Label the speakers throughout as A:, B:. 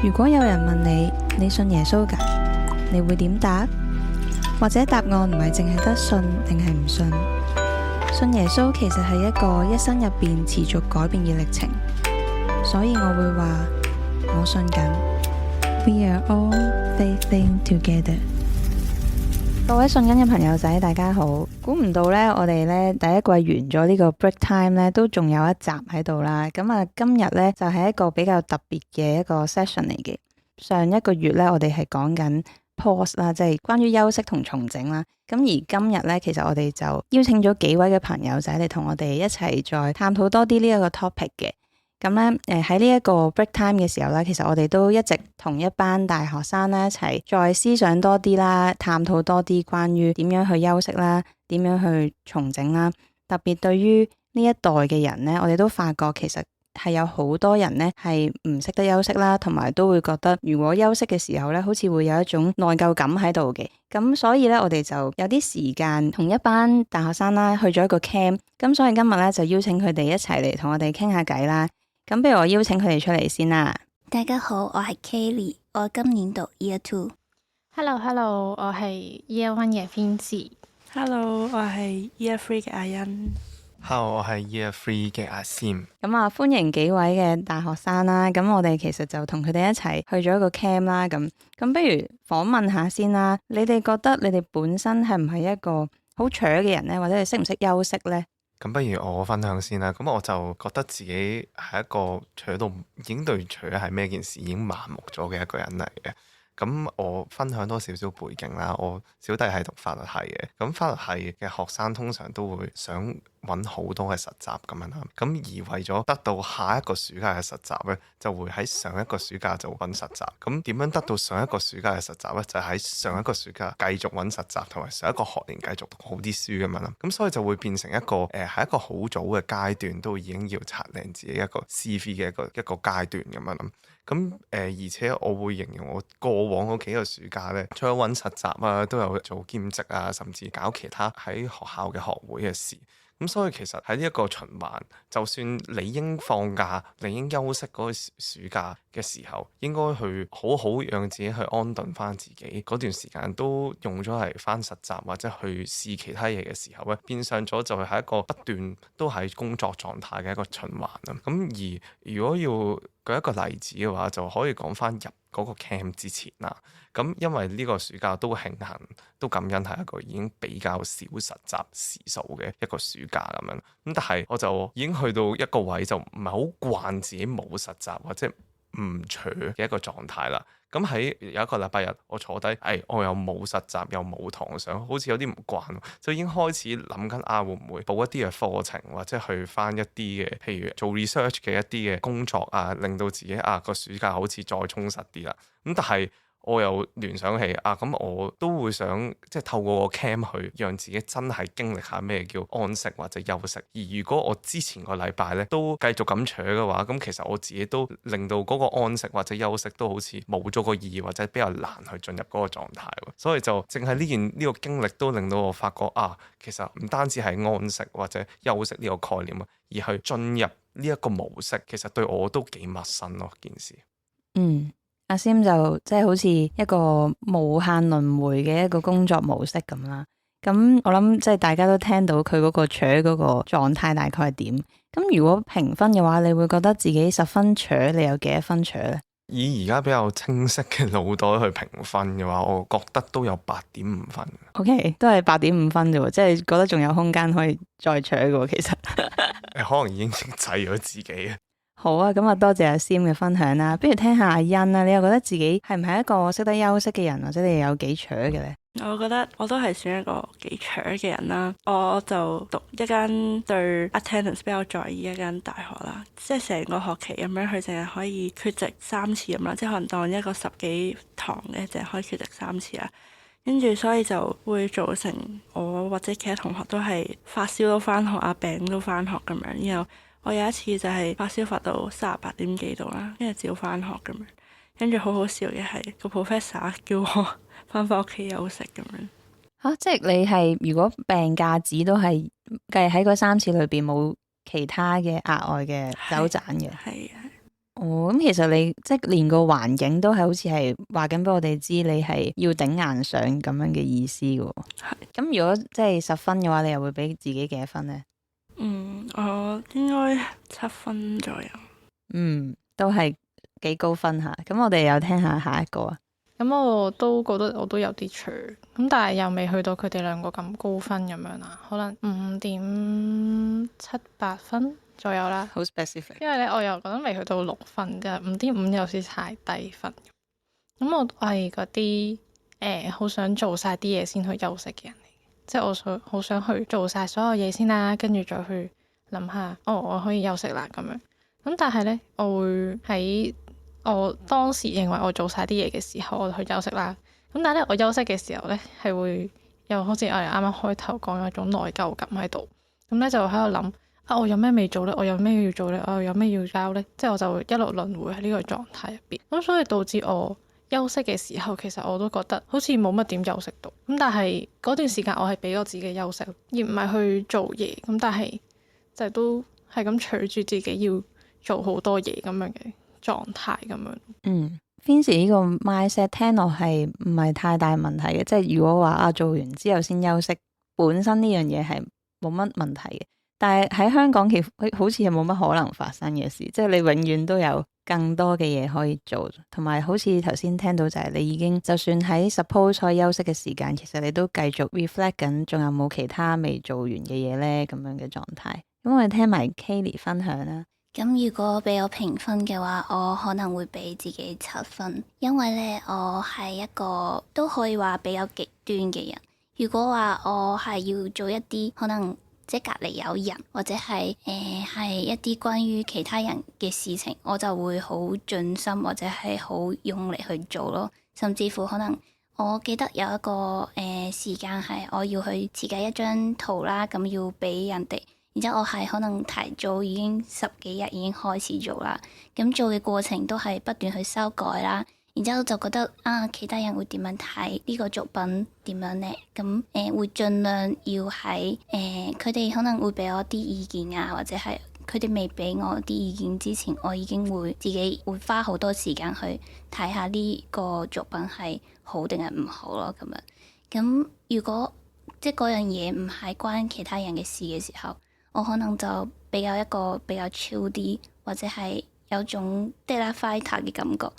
A: 如果有人問你，你信耶穌㗎？你會點答？或者答案唔係淨係得信定係唔信？信耶穌其實係一個一生入邊持續改變嘅歷程，所以我會話我信緊。We are all faithing together。各位信緊嘅朋友仔，大家好！估唔到呢，我哋呢第一季完咗呢個 break time 呢，都仲有一集喺度啦。咁啊，今日呢就係一個比較特別嘅一個 session 嚟嘅。上一個月呢，我哋係講緊 pause 啦，即係關於休息同重整啦。咁而今日呢，其實我哋就邀請咗幾位嘅朋友仔嚟同我哋一齊再探討多啲呢一個 topic 嘅。咁咧，喺呢一個 break time 嘅時候咧，其實我哋都一直同一班大學生咧一齊再思想多啲啦，探討多啲關於點樣去休息啦，點樣去重整啦。特別對於呢一代嘅人咧，我哋都發覺其實係有好多人咧係唔識得休息啦，同埋都會覺得如果休息嘅時候咧，好似會有一種內疚感喺度嘅。咁所以咧，我哋就有啲時間同一班大學生啦去咗一個 camp。咁所以今日咧就邀請佢哋一齊嚟同我哋傾下偈啦。咁不如我邀請佢哋出嚟先啦。
B: 大家好，我係 Kelly， 我今年讀 Year 2。Hello，
C: 我係 Year 1嘅 Finzy。Hello，
D: 我係 Year 3嘅阿欣。
E: Hello， 我係 Year 3嘅阿 Sim。
A: 咁啊，歡迎幾位嘅大學生啦。咁我哋其實就同佢哋一齊去咗一個 camp 啦。咁不如訪問下先啦。你哋覺得你哋本身係唔係一個好癢嘅人呢？或者你識唔識休息呢？
E: 咁不如我分享先啦。咁我就覺得自己係一個癢到已經對癢係咩件事已經麻木咗嘅一個人嚟嘅。咁我分享多少少背景啦。我小弟係讀法律系嘅，咁法律系嘅學生通常都會想揾好多嘅實習咁樣啦。咁而為咗得到下一個暑假嘅實習呢，就會喺上一個暑假就揾實習。咁點樣得到上一個暑假嘅實習呢？就喺上一個暑假繼續揾實習，同埋上一個學年繼續讀好啲書咁樣啦。咁所以就會變成一個喺一個好早嘅階段都已經要刷靚自己一個 CV 嘅一個階段咁樣啦。咁而且我會形容我過往嗰幾個暑假呢，除咗揾實習啊，都有做兼職啊，甚至搞其他喺學校嘅學會嘅事。咁所以其實喺呢一個循環，就算理應放假、理應休息嗰個暑假嘅時候，應該去好好讓自己去安頓翻自己嗰段時間，都用咗嚟翻實習或者去試其他嘢嘅時候咧，變相咗就係一個不斷都喺工作狀態嘅一個循環啦。咁而如果要舉一個例子嘅話，就可以講翻入嗰個 camp 之前啦。咁因為呢個暑假都慶幸都感恩係一個已經比較少實習時數嘅一個暑假咁樣。咁但係我就已經去到一個位，就唔係好慣自己冇實習或者唔癢嘅一個狀態啦。咁喺有一個禮拜日，我坐低，我又冇實習又冇堂上，好似有啲唔慣，就已經開始諗緊會唔會報一啲嘅課程，或者去返一啲嘅，譬如做 research 嘅一啲嘅工作啊，令到自己個暑假好似再充實啲啦。咁但係我又聯想起咁我都會想即係透過個 camp 去讓自己真係經歷下咩叫安息或者休息。而如果我之前個禮拜咧都繼續咁癢嘅話，咁其實我自己都令到嗰個安息或者休息都好似冇咗個意義，或者比較難去進入嗰個狀態。所以就淨係呢個經歷都令到我發覺其實唔單止係安息或者休息呢個概念，而去進入呢一個模式，其實對我都幾陌生咯件事。
A: 阿 Sim 就即係好似一個無限輪迴嘅一個工作模式咁啦。咁我諗即係大家都聽到佢嗰個癢嗰個狀態大概係點。咁如果評分嘅話，你會覺得自己10分癢，你有幾多分癢呢？
E: 以而家比較清晰嘅腦袋去評分嘅話，我覺得都有8.5分。
A: OK， 都係8.5分啫喎，即係覺得仲有空間可以再癢嘅喎，其實。
E: 可能已經制咗自己。
A: 好啊，咁多謝阿 Sim 嘅分享啦。不如聽下阿欣啦，你又覺得自己係唔係一個識得休息嘅人，或者你有幾癢嘅咧？
D: 我覺得我都係算一個幾癢嘅人啦。我就讀一間對 attendance 比較在意一間大學啦，即係成個學期咁樣，佢淨係可以缺席3次咁啦，即係可能當一個10幾堂嘅，淨係可以缺席3次啦。跟住所以就會造成我或者其他同學都係發燒都返學病都返學咁樣。然後我有一次就係發燒發到38點幾度啦，跟住照返學咁樣。跟住好好笑嘅係個 professor 叫我返屋企休息咁樣。
A: 即係你係如果病假紙都係計喺嗰3次裏邊冇其他嘅額外嘅走盞嘅。
D: 係啊。
A: 哦，咁其實你即係連個環境都係好似係話緊俾我哋知，你係要頂硬上咁樣嘅意思嘅。
D: 係。
A: 咁如果即係10分嘅話，你又會俾自己幾多分呢？
D: 我應該7分左右。
A: 都係幾高分下。咁我哋又聽下下一個啊。
C: 咁我都覺得我都有啲長，咁但係又未去到佢哋兩個咁高分咁樣啦，可能5.78分左右啦。
A: 好 specific。
C: 因為咧，我又覺得未去到6分，即係5.5有時太低分。咁我係嗰啲好想做晒啲嘢先去休息嘅人嚟嘅，即係我好想去做晒所有嘢先啦，跟住再去諗下，我可以休息啦咁樣。咁但係咧，我會喺我當時認為我做晒啲嘢嘅時候，我去休息啦。咁但係咧，我休息嘅時候咧，係會又好似我哋啱啱開頭講有種內疚感喺度。咁咧就喺度諗我有咩未做咧？我有咩要做咧？我有咩要交咧？即係我就會一路輪迴喺呢個狀態入邊。咁所以導致我休息嘅時候，其實我都覺得好似冇乜點休息到。咁但係嗰段時間我係俾我自己休息，而唔係去做嘢。咁但係就都係咁取住自己要做好多嘢咁樣嘅狀態咁樣。
A: Vincent 呢個 mindset 聽落係唔係太大問題嘅，即係如果話做完之後先休息，本身呢樣嘢係冇乜問題嘅。但係喺香港其實好似係冇乜可能發生嘅事，即係你永遠都有更多嘅嘢可以做，同埋好似頭先聽到就係你已經就算喺 suppose 可以休息嘅時間，其實你都繼續 reflect 緊，仲有冇其他未做完嘅嘢呢？咁樣嘅狀態。咁我哋聽埋 Kayleigh 分享啦。
B: 咁如果俾我評分嘅話，我可能會俾自己7分，因為咧我係一個都可以話比較極端嘅人。如果話我係要做一啲可能即係隔離有人，或者係係一啲關於其他人嘅事情，我就會好盡心或者係好用力去做咯。甚至乎可能我記得有一個時間係我要去設計一張圖啦，咁要俾人哋。然之後我係可能提早已經10幾日已經開始做啦，咁做嘅過程都係不斷去修改啦。然之後就覺得其他人會點樣睇呢個作品點樣呢？咁會盡量要喺佢哋可能會俾我啲意見啊，或者係佢哋未俾我啲意見之前，我已經會自己會花好多時間去睇下呢個作品係好定係唔好咯。咁樣咁如果即係嗰樣嘢唔係關其他人嘅事嘅時候，我可能就比較一個比較 chill 啲，或者係有種 deadline fighter 嘅感覺。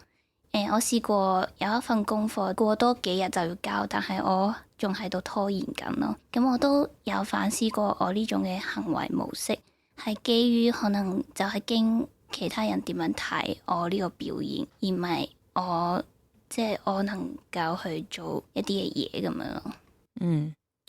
B: 我試過有一份功課過多幾日就要交，但係我仲喺度拖延緊咯。咁我都有反思過我呢種嘅行為模式，係基於可能就係經其他人點樣睇我呢個表現，而唔係我即係我能夠去做一啲嘅嘢咁樣咯。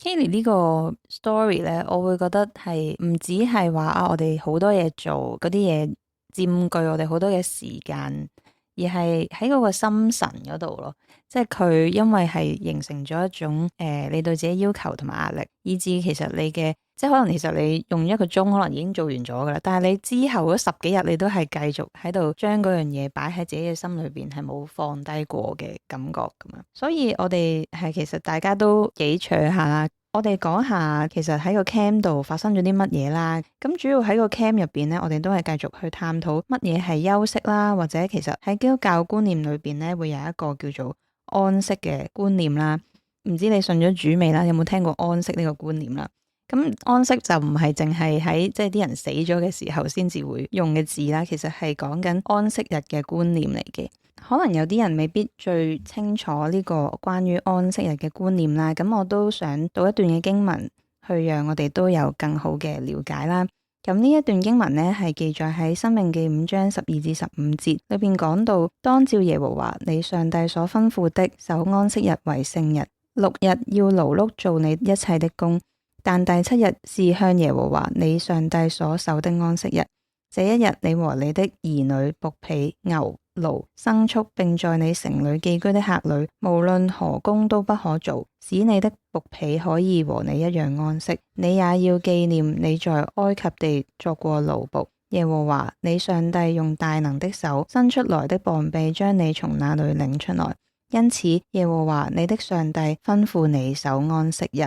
A: Kayleigh 呢個 story 咧，我會覺得係唔止係話我哋好多嘢做，嗰啲嘢佔據我哋好多嘅時間，而係喺嗰個心神嗰度咯。即係佢因為係形成咗一種你對自己要求同埋壓力，以至其實你嘅即係可能其實你用1個鐘可能已經做完咗噶啦，但係你之後嗰10幾日你都係繼續喺度將嗰樣嘢擺喺自己嘅心裏邊，係冇放低過嘅感覺咁樣。所以我哋係其實大家都幾扯下啦。我哋講下其實喺個 camp 度發生咗啲乜嘢啦。咁主要喺個 camp 入邊咧，我哋都係繼續去探討乜嘢係休息啦，或者其實喺基督教觀念裏邊咧，會有一個叫做安息嘅觀念啦。唔知你信咗主未啦？有冇聽過安息呢個觀念啦？咁安息就唔係淨係喺即係啲人死咗嘅時候先至會用嘅字啦，其實係講緊安息日嘅觀念嚟嘅。可能有啲人未必最清楚呢個關於安息日嘅觀念啦，咁我都想讀一段嘅經文，去讓我哋都有更好嘅了解啦。咁呢一段經文呢，係記載喺申命記5章12至15節裏邊講到，當照耶和華你上帝所吩咐的守安息日為聖日，6日要勞碌做你一切的工，但第7日是向耶和華你上帝所守的安息日。這一日你和你的兒女、僕婢、牛、驢、牲畜，並在你城裏寄居的客旅，無論何工都不可做，使你的僕婢可以和你一樣安息。你也要紀念你在埃及地作過奴僕，耶和華你上帝用大能的手伸出來的膀臂將你從那裏領出來。因此耶和華你的上帝吩咐你守安息日。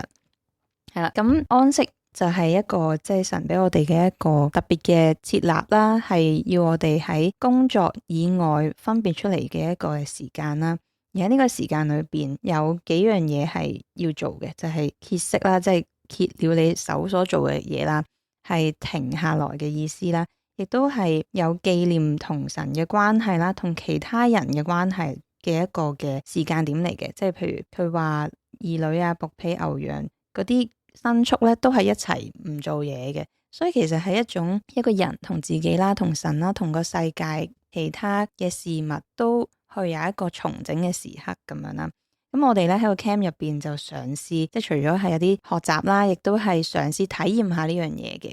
A: 係啦，咁安息就係一個即係神俾我哋嘅一個特別嘅設立啦，係要我哋喺工作以外分別出嚟嘅一個時間啦。而喺呢個時間裏邊有幾樣嘢係要做嘅，就係歇息啦，即係歇了你手所做嘅嘢啦，係停下來嘅意思啦，亦都係有紀念同神嘅關係啦，同其他人嘅關係嘅一個嘅時間點嚟嘅。即係譬如佢話兒女啊、僕婢、牛羊嗰啲牲畜咧，都係一齊唔做嘢嘅。所以其實係一個人同自己啦、同神啦、同個世界其他嘅事物都去有一個重整嘅時刻咁樣啦。咁我哋咧喺個 camp 入邊就嘗試，即係除咗係有啲學習啦，亦都係嘗試體驗下呢樣嘢嘅。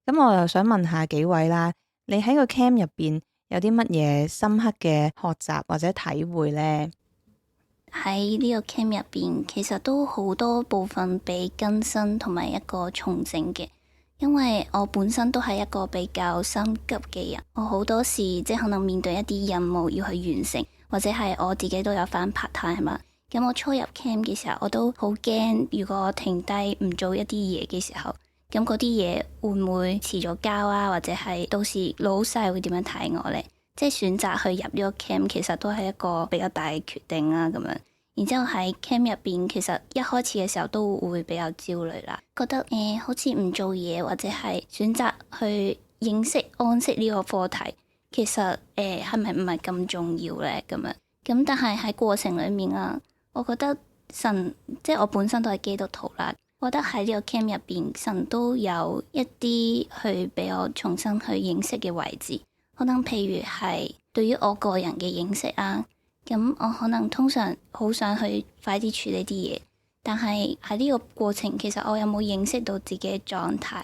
A: 咁我又想問下幾位啦，你喺個 camp 入邊有啲乜嘢深刻嘅學習或者體會呢？
B: 喺呢個 camp 入邊，其實都好多部分被更新同埋一個重整嘅。因為我本身都係一個比較心急嘅人，我好多時即係可能面對一啲任務要去完成，或者係我自己都有返 part time 嘛。咁我初入 camp 嘅時候，我都好驚，如果我停低唔做一啲嘢嘅時候，咁嗰啲嘢會唔會遲咗交啊？或者係到時老細會點樣睇我呢？即係選擇去入呢個 camp，其實都係一個比較大嘅決定啦。咁樣。然之後喺 camp 入邊，其實一開始嘅時候都會比較焦慮啦，覺得好似唔做嘢或者係選擇去認識安息呢個課題，其實係咪唔係咁重要呢？咁樣咁，但係喺過程裡面啊，我覺得神即係我本身都係基督徒啦，我覺得喺呢個 camp 入邊，神都有一啲去俾我重新去認識嘅位置，可能譬如係對於我個人嘅認識啊。咁我可能通常好想去快啲處理啲嘢，但係喺呢個過程，其實我有冇認識到自己嘅狀態，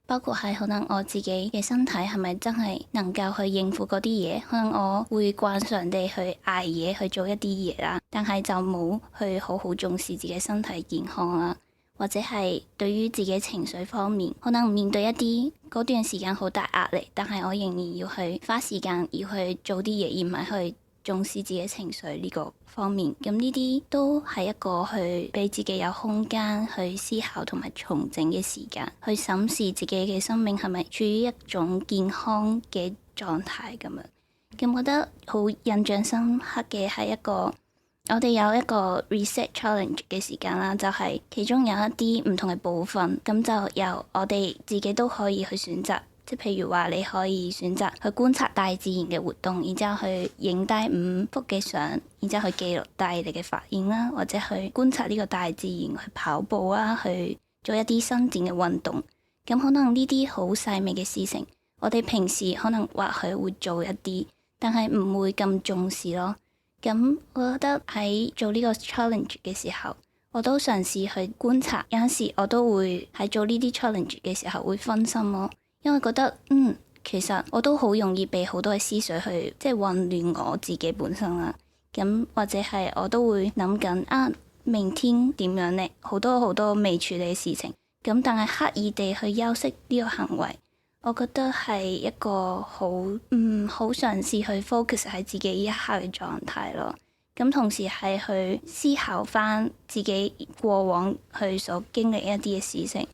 B: 包括係可能我自己嘅身體係咪真係能夠去應付嗰啲嘢？可能我會慣常地去捱夜去做一啲嘢啦，但係就冇去好好重視自己身體健康啦，或者係對於自己情緒方面，可能面對一啲嗰段時間好大壓力，但係我仍然要去花時間要去做啲嘢，而唔係去重視自己情緒呢個方面，咁呢啲都係一個去俾自己有空間去思考同埋重整嘅時間，去審視自己嘅生命係咪處於一種健康嘅狀態咁樣。咁我覺得好印象深刻嘅係一個，我哋有一個 reset challenge 嘅時間啦，就係其中有一啲唔同嘅部分，咁就由我哋自己都可以去選擇。即係譬如話，你可以選擇去觀察大自然嘅活動，然之後去影低5幅嘅相，然之後去記錄低你嘅發現啦，或者去觀察呢個大自然，去跑步啊，去做一啲伸展嘅運動。咁可能呢啲好細微嘅事情，我哋平時可能或許會做一啲，但係唔會咁重視咯。咁我覺得喺做呢個 challenge 嘅時候，我都嘗試去觀察，有陣時我都會喺做呢啲 challenge 嘅時候會分心咯。因為覺得其實我都好容易被好多嘅思緒去即係混亂我自己本身啦。咁或者係我都會諗緊明天點樣呢？好多未處理嘅事情。咁但係刻意地去休息呢個行為，我覺得係一個好嘗試去 focus 喺自己呢一刻嘅狀態咯。咁同時係去思考翻自己過往去所經歷一啲嘅事情。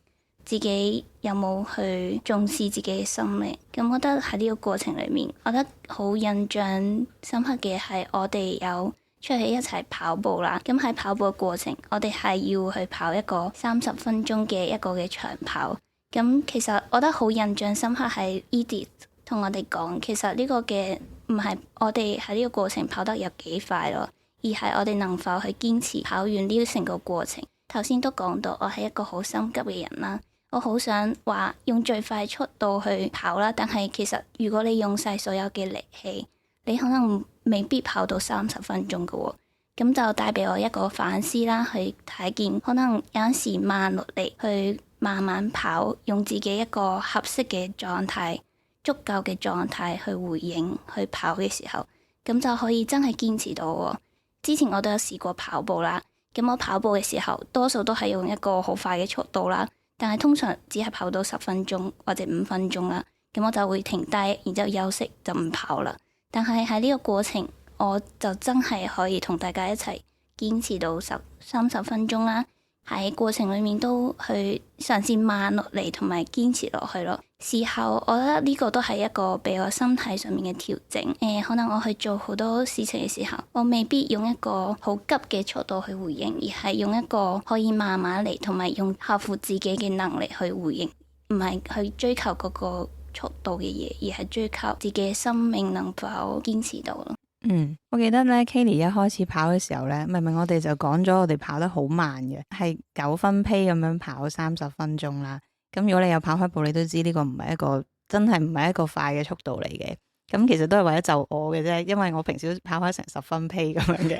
B: 自己有冇去重視自己嘅生命？咁我覺得喺呢個過程裏面，我覺得好印象深刻嘅係我哋有出去一齊跑步啦。咁喺跑步嘅過程，我哋係要去跑一個30分鐘嘅一個嘅長跑。咁其實我覺得好印象深刻係 Edith 同我哋講，其實呢個嘅唔係我哋喺呢個過程跑得有幾快咯，而係我哋能否去堅持跑完呢成個過程。頭先都講到，我係一個好心急嘅人啦。我好想話用最快速度去跑啦，但係其實如果你用晒所有嘅力氣，你可能未必跑到30分鐘㗎喎。咁就帶俾我一個反思啦，去睇見可能有陣時慢落嚟，去慢慢跑，用自己一個合適嘅狀態、足夠嘅狀態去回應去跑嘅時候，咁就可以真係堅持到喎。之前我都有試過跑步啦，咁我跑步嘅時候多數都係用一個好快嘅速度啦。但係通常只係跑到10分鐘或者5分鐘啦，咁我就會停低，然之後休息就唔跑啦。但係喺呢個過程，我就真係可以同大家一齊堅持到30分鐘啦。喺過程裡面都去嘗試慢落嚟同埋堅持落去咯。事後我覺得呢個都係一個俾我心態上面嘅調整。可能我去做好多事情嘅時候，我未必用一個好急嘅速度去回應，而係用一個可以慢慢嚟，同埋用合乎自己嘅能力去回應，唔係去追求嗰個速度嘅嘢，而係追求自己嘅生命能否堅持到咯。
A: 我記得咧 Kayleigh 一開始跑嘅時候咧，明明我哋就講咗我哋跑得好慢嘅，係9分披咁樣跑30分鐘啦。咁如果你有跑開步，你都知呢個唔係一個真係唔係一個快嘅速度嚟嘅。咁其實都係為咗就我嘅啫，因為我平時都跑開成10分披咁樣嘅。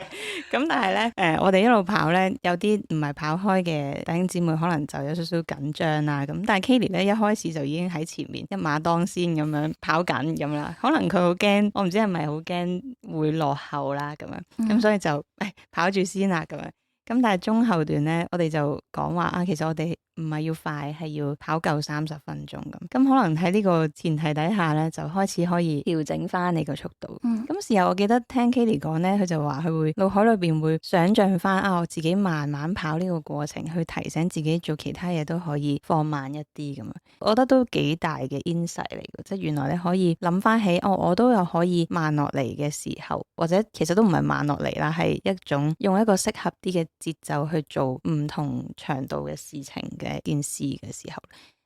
A: 咁但係咧，我哋一路跑咧，有啲唔係跑開嘅弟兄姊妹可能就有少少緊張啦。咁但係 Kayleigh 咧一開始就已經喺前面一馬當先咁樣跑緊咁啦。可能佢好驚，我唔知係咪好驚會落後啦咁樣。咁所以就跑住先啦咁樣。咁但係中後段咧，我哋就講話啊，其實我哋唔係要快，係要跑夠30分鐘咁。咁可能喺呢個前提底下咧，就開始可以調整翻你個速度。咁時候我記得聽 Kayleigh 講咧，佢就話佢會腦海裏邊會想像翻啊，我自己慢慢跑呢個過程，去提醒自己做其他嘢都可以放慢一啲咁樣。我覺得都幾大嘅 insight 嚟嘅，即係原來你可以諗翻起，我都有可以慢落嚟嘅時候，或者其實都唔係慢落嚟啦，係一種用一個適合啲嘅節奏去做唔同長度嘅事情嘅件事嘅時候，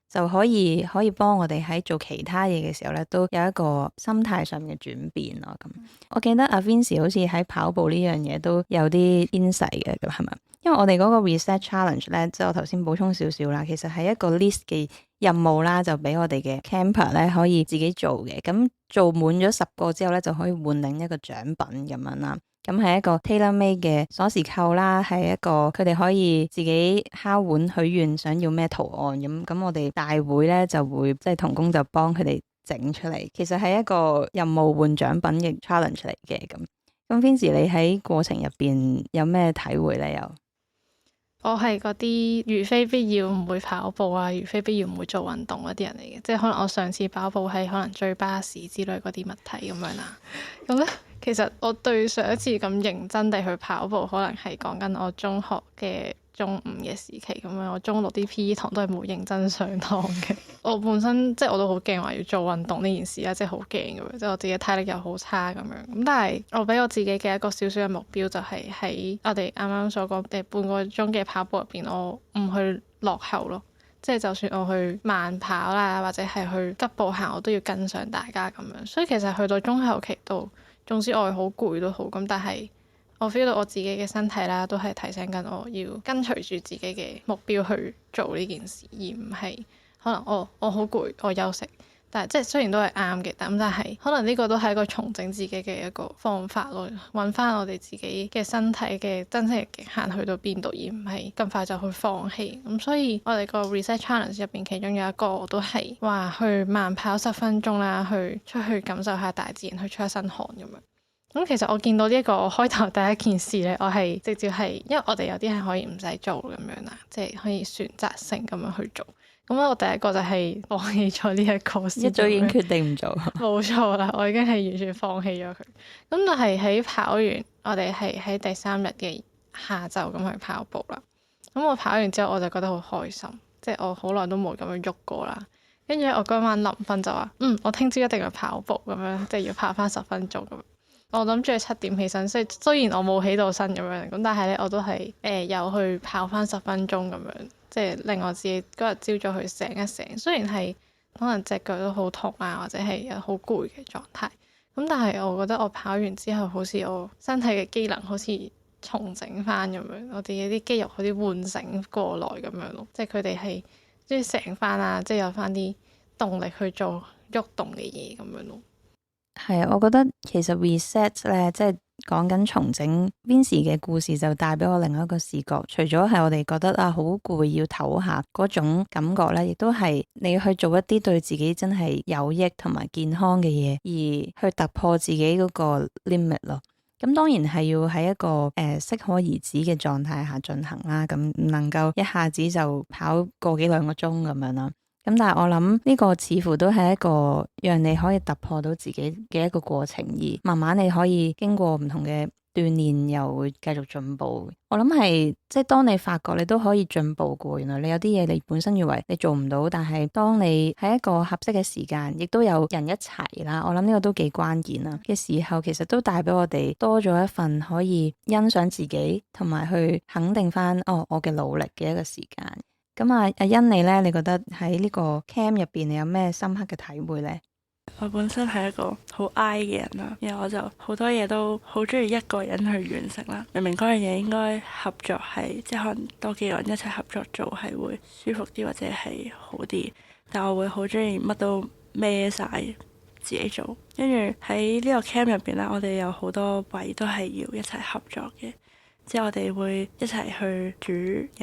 A: 就可以幫我哋喺做其他嘢嘅時候咧，都有一個心態上面嘅轉變咯。咁我記得阿 Vincy 好似喺跑步呢樣嘢都有啲 insight 嘅，咁係咪？因為我哋嗰個 reset challenge 咧，即係我頭先補充少少啦，其實係一個 list 嘅任務啦，就俾我哋嘅 camper 咧可以自己做嘅。咁做滿咗10個之後咧，就可以換領一個獎品咁樣啦。咁係一個 tailor-made 嘅鎖匙扣啦，係一個佢哋可以自己敲碗許願想要咩圖案咁我哋大會咧就會即係同工就幫佢哋整出嚟。其實係一個任務換獎品嘅 challenge 嚟嘅。咁 Vincy 你喺過程入邊有咩體會咧？又
C: 我係嗰啲如非必要唔會跑步啊，如非必要唔會做運動嗰啲人嚟嘅，即係可能我上次跑步係可能追巴士之類嗰啲物體咁樣啦。咁咧，其實我對上一次咁認真地去跑步，可能係講緊我中學嘅中五嘅時期咁樣。我中六啲 PE 堂都係冇認真上堂嘅。我本身即係我都好驚話要做運動呢件事啦，即係好驚咁樣，即係我自己體力又好差咁樣。咁但係我俾我自己嘅一個少少嘅目標就係喺我哋啱啱所講半個鐘嘅跑步入邊，我唔去落後咯。即係就算我去慢跑啦，或者係去急步行，我都要跟上大家咁樣。所以其實去到中後期度，縱使我係好攰都好，咁但係我 feel 到我自己嘅身體啦，都係提醒緊我要跟隨住自己嘅目標去做呢件事，而唔係可能我好攰，我休息。但係即係雖然都係啱嘅，但係可能呢個都係一個重整自己嘅一個方法咯，揾翻我哋自己嘅身體嘅真正嘅極限去到邊度，而唔係咁快就去放棄。咁所以我哋個 reset challenge 入邊，其中有一個我都係話去慢跑10分鐘啦，去出去感受下大自然，去出一身汗咁樣。咁其實我見到呢一個開頭第一件事咧，我係直接係因為我哋有啲係可以唔使做咁樣啦，即係可以選擇性咁樣去做。咁我第一個就係放棄咗呢一個先，
A: 一早已經決定唔做。
C: 冇錯啦，我已經係完全放棄咗佢。咁但係喺跑完，我哋係喺第3日嘅下晝咁去跑步啦。咁我跑完之後我就覺得好開心，即係我好耐都冇咁樣喐過啦。跟住我嗰晚臨瞓就話，我聽朝一定要跑步咁樣，即係要跑翻10分鐘咁樣。我諗住係7點起身，雖然我冇起到身咁樣，咁但係咧我都係有去跑翻10分鐘咁樣，即係令我自己嗰日朝早去醒一醒。雖然係可能隻腳都好痛啊，或者係有好攰嘅狀態，咁但係我覺得我跑完之後，好似我身體嘅機能好似重整翻咁樣，我自己啲肌肉好似喚醒過來咁樣咯，即係佢哋係即係醒翻啊，即係有翻啲動力去做喐動嘅嘢咁樣咯。
A: 係啊，我覺得其實 reset 咧，即係講緊重整 Vincy 嘅故事，就帶俾我另一個視角。除咗係我哋覺得啊好攰要唞下嗰種感覺咧，亦都係你去做一啲對自己真係有益同埋健康嘅嘢，而去突破自己嗰個 limit 咯。咁當然係要喺一個適可而止嘅狀態下進行啦，咁唔能夠一下子就跑個幾2個鐘咁樣啦。咁但係我諗呢個似乎都係一個讓你可以突破到自己嘅一個過程，而慢慢你可以經過唔同嘅鍛鍊又會繼續進步。我諗係即係當你發覺你都可以進步過，原來你有啲嘢你本身以為你做唔到，但係當你喺一個合適嘅時間，亦都有人一齊啦，我諗呢個都幾關鍵啦嘅時候，其實都帶俾我哋多咗一份可以欣賞自己同埋去肯定翻我嘅努力嘅一個時間。咁阿欣你呢？你覺得喺呢個 camp 入邊你有咩深刻嘅體會呢？
D: 我本身係一個好 I 嘅人啦，然後我就好多嘢都好中意一個人去完成啦。明明嗰樣嘢應該合作係，即係可能多幾個人一齊合作做係會舒服啲或者係好啲，但我會好中意乜都孭晒自己做。跟住喺呢個 camp 入邊咧，我哋有好多位都係要一齊合作嘅，即係我哋會一齊去煮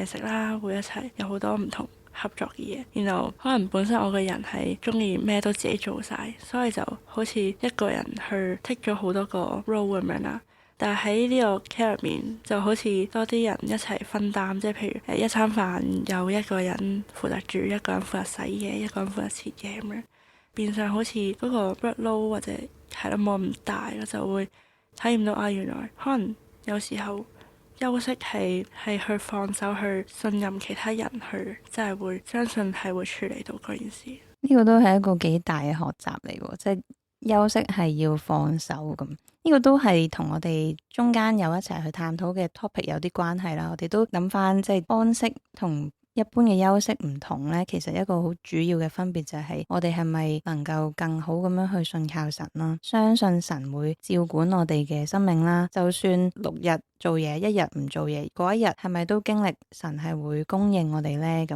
D: 嘢食啦，會一齊有好多唔同合作嘅嘢，然後可能本身我個人係中意咩都自己做晒，所以就好似一個人去 take 咗好多個 role 咁樣啦。但係喺呢個 camp 入面就好似多啲人一齊分擔，即係譬如一餐飯有一個人負責煮，一個人負責洗嘢，一個人負責切嘢咁樣，變相好似嗰個 workload 或者係咯冇咁大咯，就會體驗到原來可能有時候休息係去放手，去信任其他人，去即係會相信係會處理到嗰件事。
A: 呢個都係一個幾大嘅學習嚟喎，即係休息係要放手咁。呢個都係同我哋中間有一齊去探討嘅 topic 有啲關係啦。我哋都諗翻即係安息同一般嘅休息唔同呢，其實一個好主要嘅分別就係我哋係咪能夠更好咁樣去信靠神啦，相信神會照管我哋嘅生命啦。就算6日做嘢，一日唔做嘢，嗰一日係咪都經歷神係會供應我哋呢？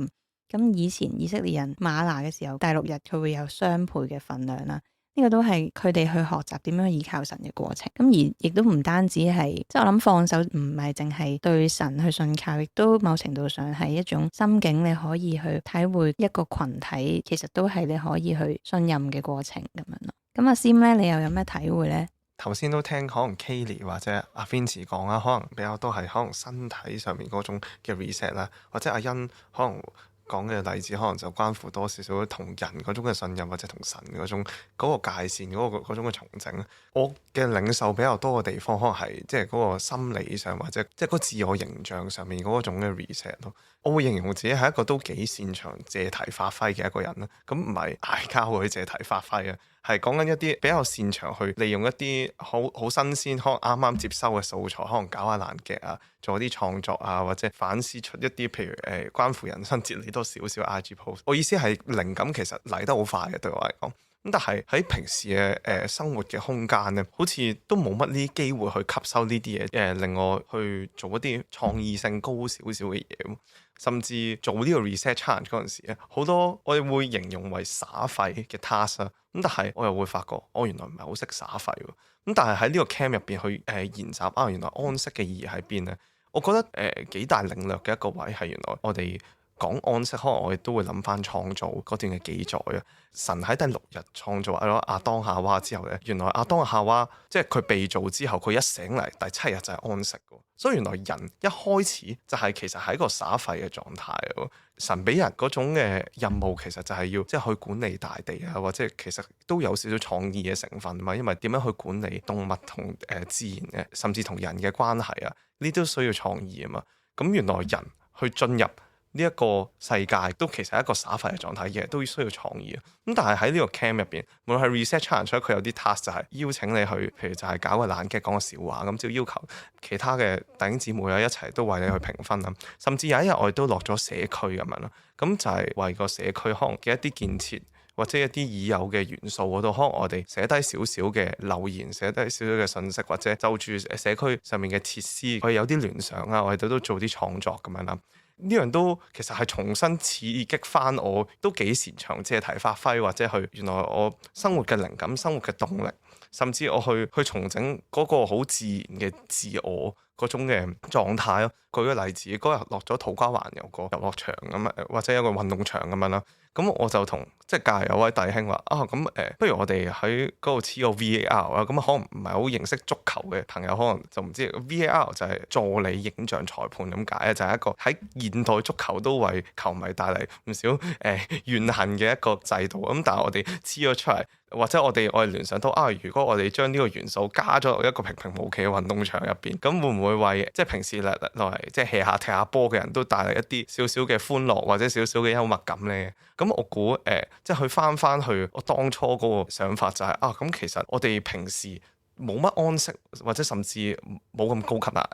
A: 咁以前以色列人嗎哪嘅時候，第6日佢會有雙倍嘅份量啦。呢個都係佢哋去學習點樣依靠神嘅過程。咁而亦都唔單止係，即係我諗放手唔係淨係對神去信靠，亦都某程度上係一種心境，你可以去體會一個群體其實都係你可以去信任嘅過程咁樣咯。咁阿 Sim 咧，你又有咩體會呢？
E: 頭先都聽可能 Kayleigh 或者阿 Vincy 講啦，可能比較多係可能身體上面嗰種嘅 reset 啦，或者阿欣可能講嘅例子可能就關乎多少少同人嗰種嘅信任，或者同神嗰種嗰個界線嗰種嘅重整。我嘅領受比較多嘅地方，可能係即係嗰個心理上，或者即係嗰個自我形象上面嗰種嘅 reset 咯。我會形容自己係一個都幾擅長借題發揮嘅一個人啦。咁唔係嗌交嗰啲借題發揮啊，係講緊一啲比較擅長去利用一啲好新鮮，可能啱啱接收嘅素材，可能搞下爛劇啊，做啲創作啊，或者反思出一啲譬如關乎人生哲理多少少 IG post。我意思係靈感其實嚟得好快嘅，對我嚟講。咁但係喺平時嘅生活嘅空間咧，好似都冇乜呢啲機會去吸收呢啲嘢，令我去做一啲創意性高少少嘅嘢。甚至做呢個 reset challenge 嗰陣時咧，好多我哋會形容為耍廢嘅 task 啦。咁但係我又會發覺，我原來唔係好識耍廢喎。咁但係喺呢個 camp 入邊去研習原來安息嘅意義喺邊咧？我覺得幾大領略嘅一個位係原來我哋講安息，可能我哋都會諗翻創造嗰段嘅記載啊。神喺第6日創造咗亞當夏娃之後咧，原來亞當夏娃即係佢被造之後，佢一醒嚟第7日就係安息嘅。所以原來人一開始就係其實係一個耍廢嘅狀態。神俾人嗰種嘅任務其實就係要即係去管理大地啊，或者其實都有少少創意嘅成分嘛。因為點樣去管理動物同自然嘅，甚至同人嘅關係啊，呢都需要創意啊嘛。咁原來人去進入呢一個世界都其實係一個耍廢嘅狀態嘅，都需要創意啊。咁但係喺呢個 camp 入邊，無論係 reset challenge，佢有啲 task 就係邀請你去，譬如就係搞個冷劇講個笑話，咁就要求其他嘅弟兄姊妹一齊都為你去評分啦。甚至有一日我哋都落咗社區咁樣啦，咁就係為個社區可能嘅一啲建設或者一啲已有嘅元素嗰度，可能我哋寫低少少嘅留言，寫低少少嘅信息，或者就住社區上面嘅設施，我哋有啲聯想啊，我哋都做啲創作咁樣啦。呢樣都其實係重新刺激翻我，都幾擅長借題發揮，或者去原來我生活嘅靈感、生活嘅動力，甚至我去重整嗰個好自然嘅自我嗰種嘅狀態咯。舉個例子，嗰日落咗土瓜灣有個遊樂場咁啊，或者有個運動場咁樣啦。咁我就同即係隔離有位弟兄話不如我哋喺嗰度黐個 VAR 啦。咁可能唔係好認識足球嘅朋友，可能就唔知 VAR 就係助理影像裁判咁解，就係一個喺現代足球都為球迷帶嚟唔少怨恨嘅一個制度。咁但係我哋黐咗出嚟，或者我哋聯想到如果我哋將呢個元素加咗落一個平平無奇嘅運動場入邊，咁會唔會為即係平時落嚟即係 hea 下踢下波嘅人都帶嚟一啲少少嘅歡樂或者少少嘅幽默感呢？咁我估即係去翻去我當初嗰個想法就係咁其實我哋平時冇乜安息，或者甚至冇咁高級啦，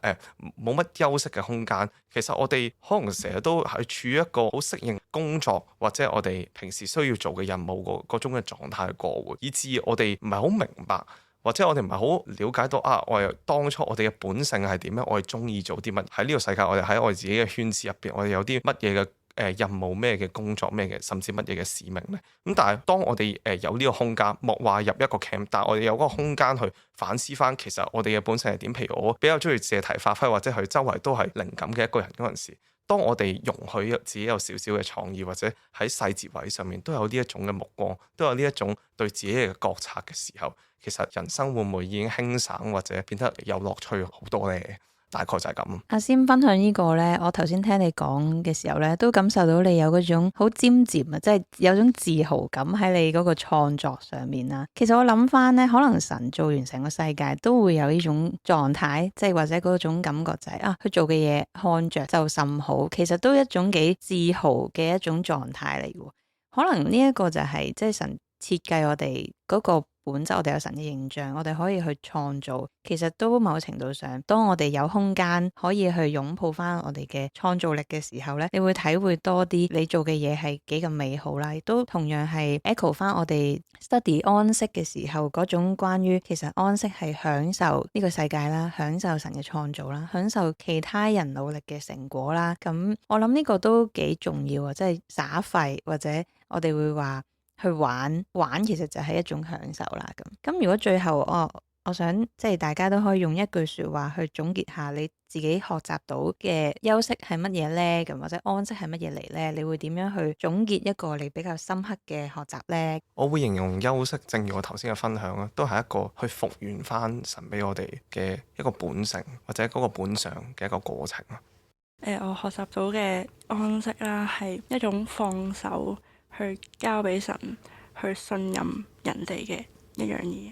E: 冇乜休息嘅空間。其實我哋可能成日都係處於一個好適應工作或者我哋平時需要做嘅任務嗰種嘅狀態去過活，以至我哋唔係好明白，或者我哋唔係好了解到我哋當初我哋嘅本性係點樣，我哋中意做啲乜喺呢個世界，我哋喺我哋自己嘅圈子入邊，我哋有啲乜嘢嘅任務，咩嘅工作，咩嘅甚至乜嘢嘅使命呢？咁但係當我哋有呢個空間，莫話入一個 camp， 但係我哋有嗰個空間去反思翻，其實我哋嘅本性係點？譬如我比較中意借題發揮，或者佢周圍都係靈感嘅一個人嗰陣時，當我哋容許自己有少少嘅創意，或者喺細節位上面都有呢一種嘅目光，都有呢一種對自己嘅覺察嘅時候，其實人生會唔會已經輕省，或者變得有樂趣好多呢？大概就係咁。
A: 阿仙分享呢個呢，我頭先聽你講嘅時候呢，都感受到你有嗰種好尖尖啊，即係有種自豪感喺你嗰個創作上面啦。其實我諗翻呢，可能神做完成個世界都會有呢種狀態，即係或者嗰種感覺就係佢做嘅嘢看着就甚好，其實都一種幾自豪嘅一種狀態嚟嘅。可能呢一個就係即係神設計我哋嗰個本質，我哋有神嘅形象，我哋可以去創造。其實都某程度上，當我哋有空間可以去擁抱翻我哋嘅創造力嘅時候呢，你會體會多啲你做嘅嘢係幾咁美好啦。亦都同樣係 echo 翻我哋 study 安息嘅時候嗰種關於其實安息係享受呢個世界啦，享受神嘅創造啦，享受其他人努力嘅成果啦。咁我諗呢個都幾重要啊，即係耍廢，或者我哋會話去玩，其實就係一種享受啦。咁如果最後我想即係大家都可以用一句說話去總結下你自己學習到嘅休息係乜嘢呢？咁或者安息係乜嘢嚟呢？你會點樣去總結一個你比較深刻嘅學習呢？
E: 我會形容休息，正如我頭先嘅分享啦，都係一個去復原翻神俾我哋嘅一個本性，或者嗰個本相嘅一個過程。
D: 我學習到嘅安息啦，係一種放手去交俾神，去信任人哋嘅一樣嘢。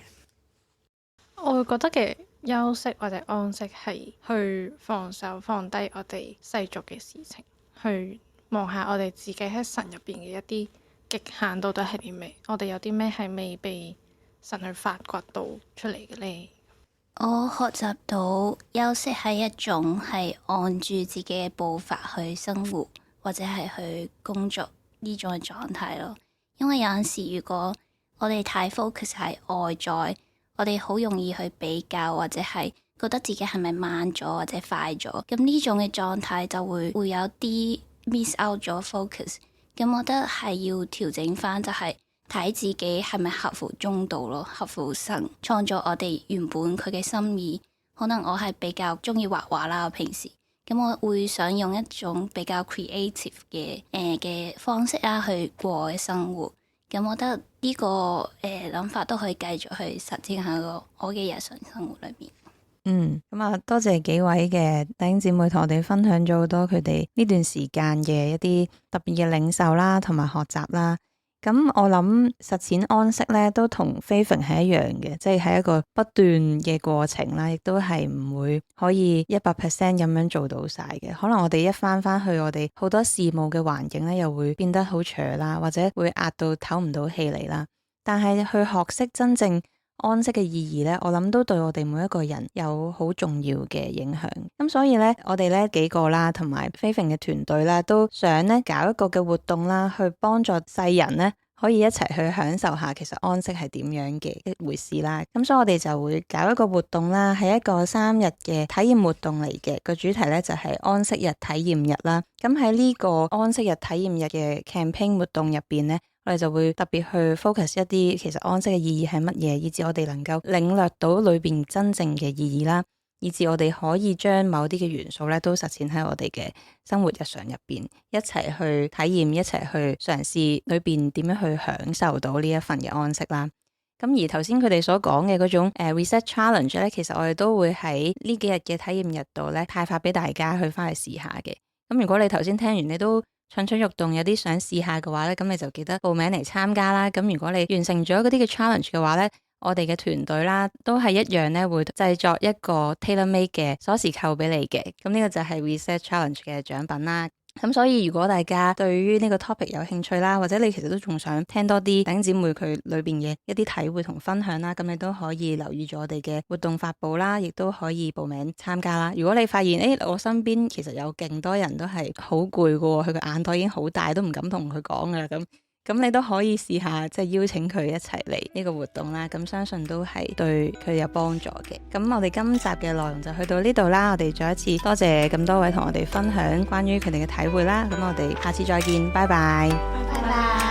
C: 我會覺得嘅休息或者安息係去放手放低我哋世俗嘅事情，去望下我哋自己喺神入邊嘅一啲極限到底係啲咩？我哋有啲咩係未被神去發掘到出嚟嘅呢？
B: 我學習到休息係一種係按住自己嘅步伐去生活，或者係去工作呢種嘅狀態咯。因為有陣時如果我哋太 focus 喺外在，我哋好容易去比較，或者係覺得自己係咪慢咗或者快咗，咁呢種嘅狀態就會有啲 miss out 咗 focus。咁我覺得係要調整翻，就係睇自己係咪合乎中道咯，合乎神創造我哋原本佢嘅心意。可能我係比較中意畫畫啦，我平時咁我會想用一種比較 creative 嘅方式啦去過嘅生活。咁我覺得呢個諗法都可以繼續去實踐喺我嘅日常生活裏面。
A: 咁多謝幾位嘅弟兄姊妹同我哋分享咗好多佢哋呢段時間嘅一啲特別嘅領受啦，同埋學習啦。咁我諗實踐安息咧，都同 Faithing 係一樣嘅，即係一個不斷嘅過程啦，亦都係唔會可以100% 咁樣做到晒嘅。可能我哋一翻去我哋好多事務嘅環境咧，又會變得好長啦，或者會壓到唞唔到氣嚟啦。但係去學識真正安息嘅意義咧，我諗都對我哋每一個人有好重要嘅影響。咁所以咧，我哋咧幾個啦，同埋 Faithing 嘅團隊啦，都想咧搞一個嘅活動啦，去幫助世人咧可以一齊去享受下其實安息係點樣嘅一回事啦。咁所以我哋就會搞一個活動啦，係一個3日嘅體驗活動嚟嘅。個主題咧就係安息日體驗日啦。咁喺呢個安息日體驗日嘅 campaign 活動入邊咧，我哋就會特別去 focus 一啲其實安息嘅意義係乜嘢，以至我哋能夠領略到裏邊真正嘅意義啦。以至我哋可以將某啲嘅元素咧都實踐喺我哋嘅生活日常入邊，一齊去體驗，一齊去嘗試裏邊點樣去享受到呢一份嘅安息啦。咁而頭先佢哋所講嘅嗰種reset challenge 咧，其實我哋都會喺呢幾日嘅體驗日度咧派發俾大家去翻去試下嘅。咁如果你頭先聽完你都蠢蠢欲動，有啲想試下嘅話咧，咁你就記得報名嚟參加啦。咁如果你完成咗嗰啲嘅 challenge 嘅話咧，我哋嘅團隊啦都係一樣咧會製作一個 tailor-made 嘅鎖匙扣俾你嘅。咁呢個就係 reset challenge 嘅獎品啦。咁所以如果大家對於呢個 topic 有興趣啦，或者你其實都仲想聽多啲弟兄姊妹佢裏邊嘅一啲體會同分享啦，咁你都可以留意咗我哋嘅活動發布啦，亦都可以報名參加啦。如果你發現我身邊其實有勁多人都係好攰㗎喎，佢個眼袋已經好大，都唔敢同佢講㗎啦，咁你都可以試下即係邀請佢一齊嚟呢個活動啦，咁相信都係對佢有幫助嘅。咁我哋今集嘅內容就去到呢度啦，我哋再一次多謝咁多位同我哋分享關於佢哋嘅體會啦，咁我哋下次再見，拜拜。
B: 拜拜。